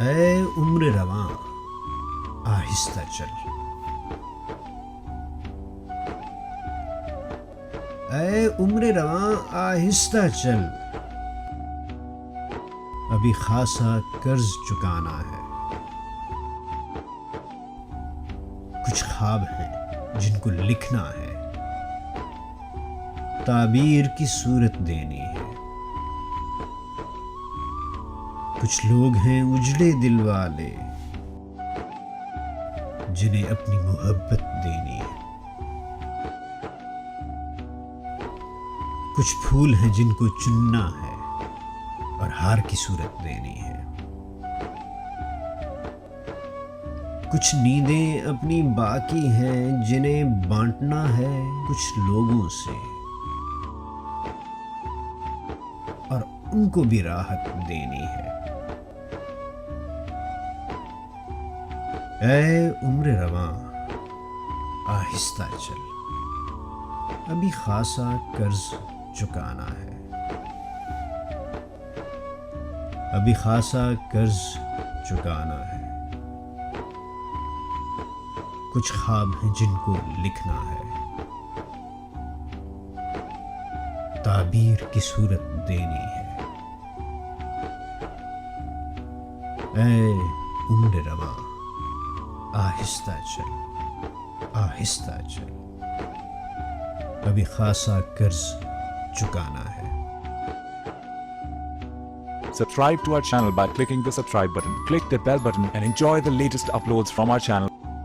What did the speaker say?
ऐ उम्र रवां आहिस्ता चल, ऐ उम्र रवां आहिस्ता चल, अभी खासा कर्ज चुकाना है। कुछ ख्वाब हैं जिनको लिखना है, ताबीर की सूरत देनी है। कुछ लोग हैं उजड़े दिल वाले, जिन्हें अपनी मोहब्बत देनी है। कुछ फूल हैं जिनको चुनना है और हार की सूरत देनी है। कुछ नींदें अपनी बाकी हैं जिन्हें बांटना है कुछ लोगों से, और उनको भी राहत देनी है। ऐ उम्र रवां आहिस्ता चल, अभी खासा कर्ज चुकाना है। अभी खासा कर्ज चुकाना है। कुछ ख्वाब हैं जिनको लिखना है, ताबीर की सूरत देनी है। ऐ उम्र रवां आहिस्ता चल, आहिस्ता चल, अभी खासा कर्ज चुकाना है। Subscribe to our channel by clicking the subscribe button. Click the bell button and enjoy the latest uploads from our channel.